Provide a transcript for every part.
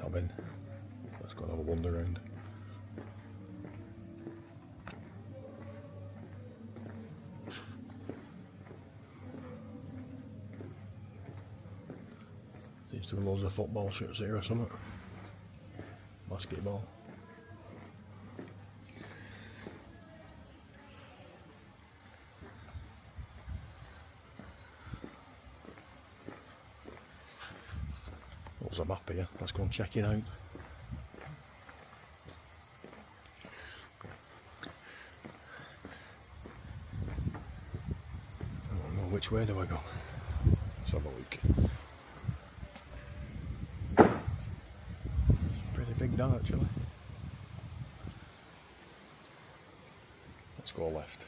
I'm in. Let's go and have a wander around. Seems to be loads of football shirts here or something. Basketball. There's a map here, let's go and check it out. I don't know, which way do I go? Let's have a look. It's pretty big down actually. Let's go left.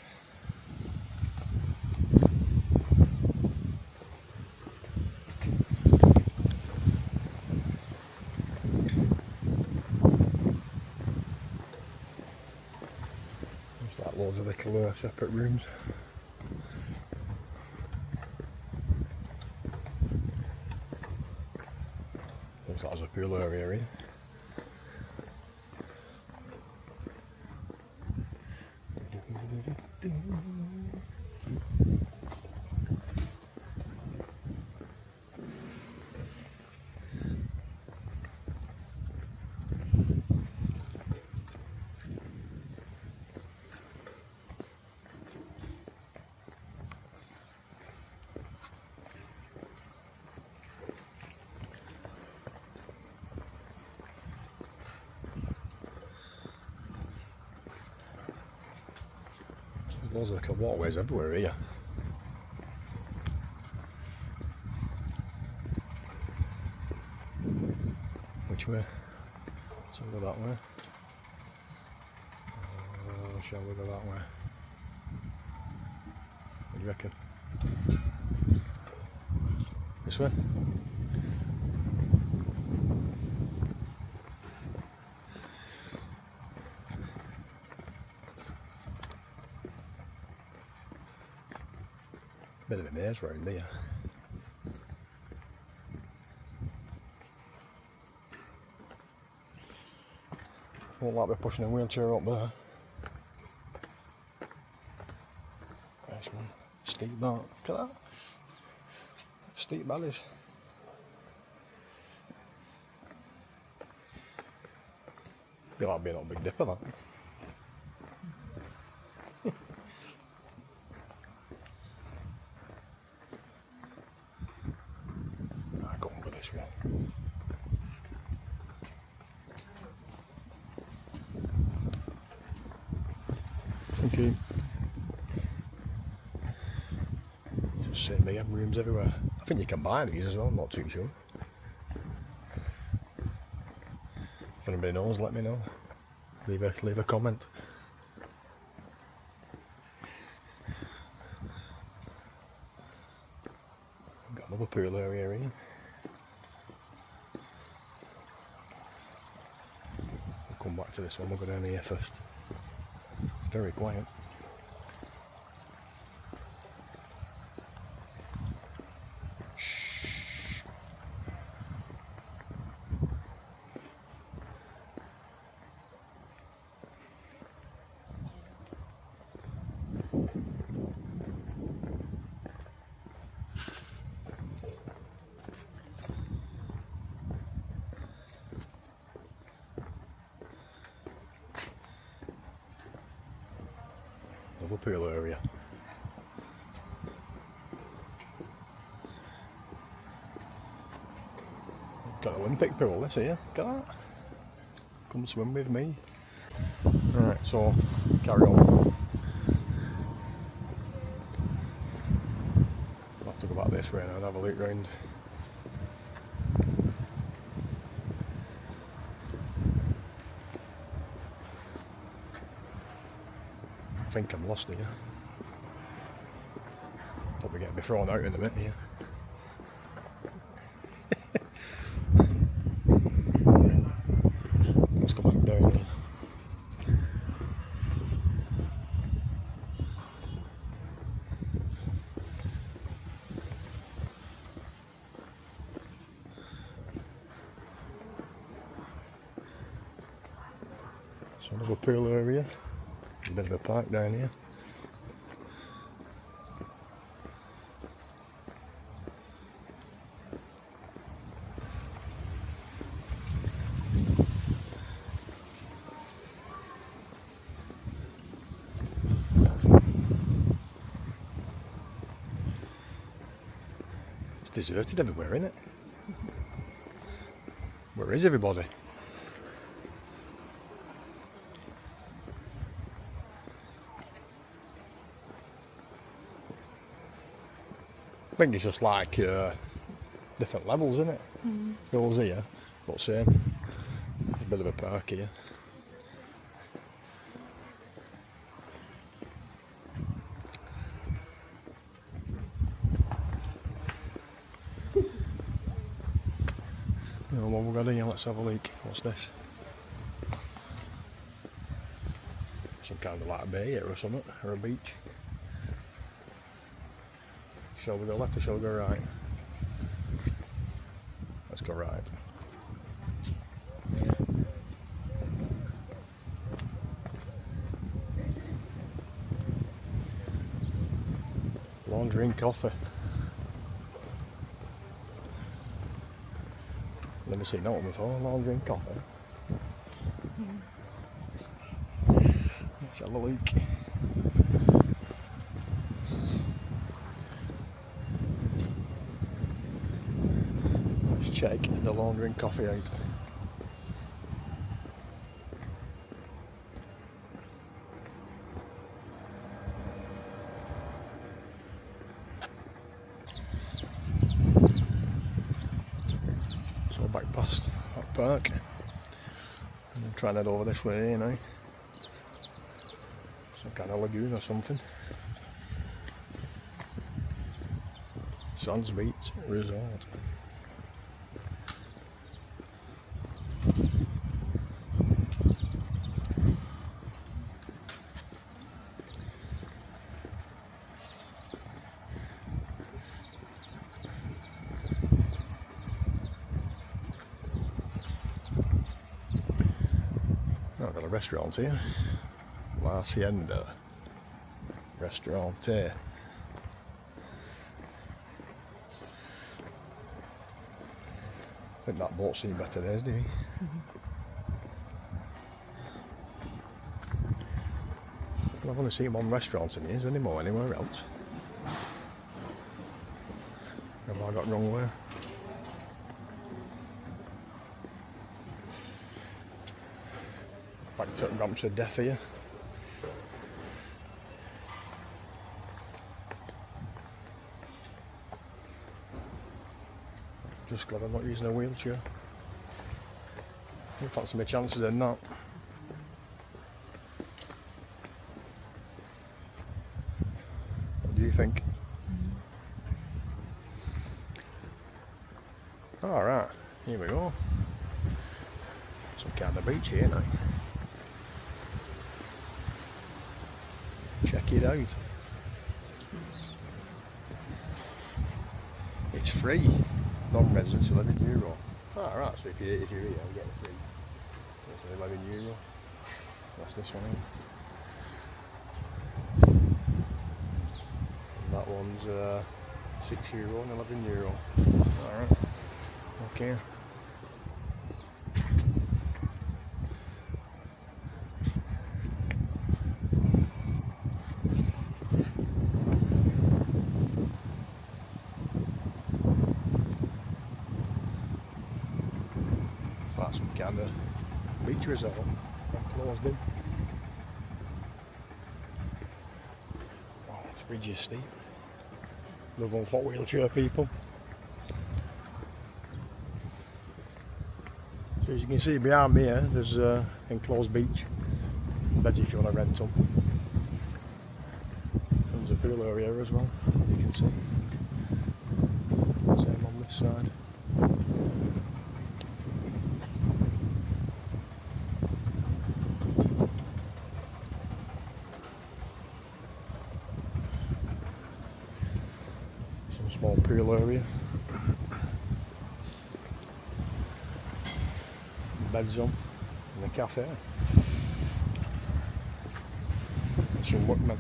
Loads of little separate rooms. Looks like there's a pool area here. There's loads of little waterways everywhere here. Which way? Shall we go that way? Shall we go that way? What do you reckon? This way? Bit of a maze round here. Won't like me pushing a wheelchair up there. Gosh man, steep that. Look at that. Steep valleys. Be like being on a Big Dipper that. This one. Okay. Just same big rooms everywhere. I think you can buy these as well, I'm not too sure. If anybody knows, let me know. Leave a comment. Got another pool area here. Come back to this one, we'll go down here first. Very quiet. pool area. Got an Olympic pool this here, look at that. Come swim with me. Right, so carry on. I'll have to go back this way now and have a look round. I think I'm lost here. Probably get me thrown out in a minute here. Let's go back down here. So another pool area. A bit of a park down here. It's deserted everywhere, isn't it? Where is everybody? I think it's just like different levels, isn't it? Goes here, but same. A bit of a park here. Oh, what we've got here, let's have a look. What's this? Some kind of like a bay here or something, or a beach. Shall we go left or shall we go right? Let's go right. Laundry and coffee. Never seen that one before, laundry and coffee. Let's have a look. Let's check the laundry and coffee out. So back past that park and then try and head over this way, you know. Some kind of lagoon or something. Sands Beach Resort. I've got a restaurant here. La Hacienda Restaurant here. I think that boat's seen better days, do you? Well, I've only seen one restaurant in here. Is there any more anywhere else? Have I got wrong way? Back to Ramps of Death here. Just glad I'm not using a wheelchair. I fancy my chances in that. What do you think? Alright, here we go. Some kind of beach here now. Check it out. It's free. Non-residents €11. Alright, so if you're here, you get it free. So it's €11. What's this one here? And that one's €6 and €11. Alright. Okay. like some kind of beach resort, closed in. Oh, this bridge is steep. Another one for wheelchair people. So as you can see behind me here, there's enclosed beach. Beds if you want to rent them. There's a pool area as well, you can see. Same on this side. Some small pool area. Beds on, and a cafe. And some workmen.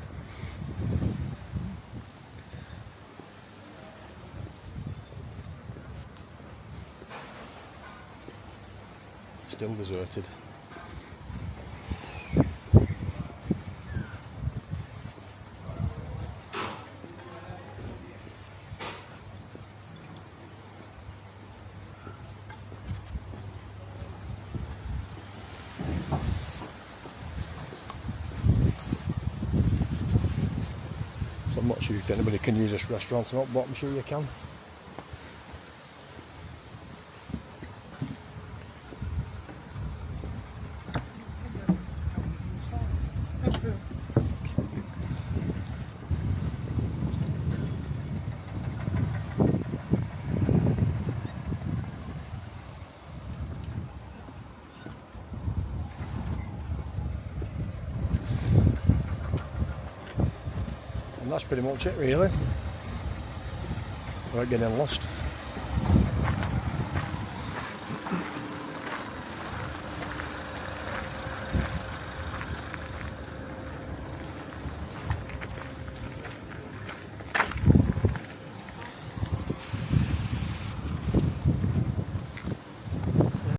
Still deserted. So I'm not sure if anybody can use this restaurant or not, but I'm sure you can. And that's pretty much it really, without getting lost.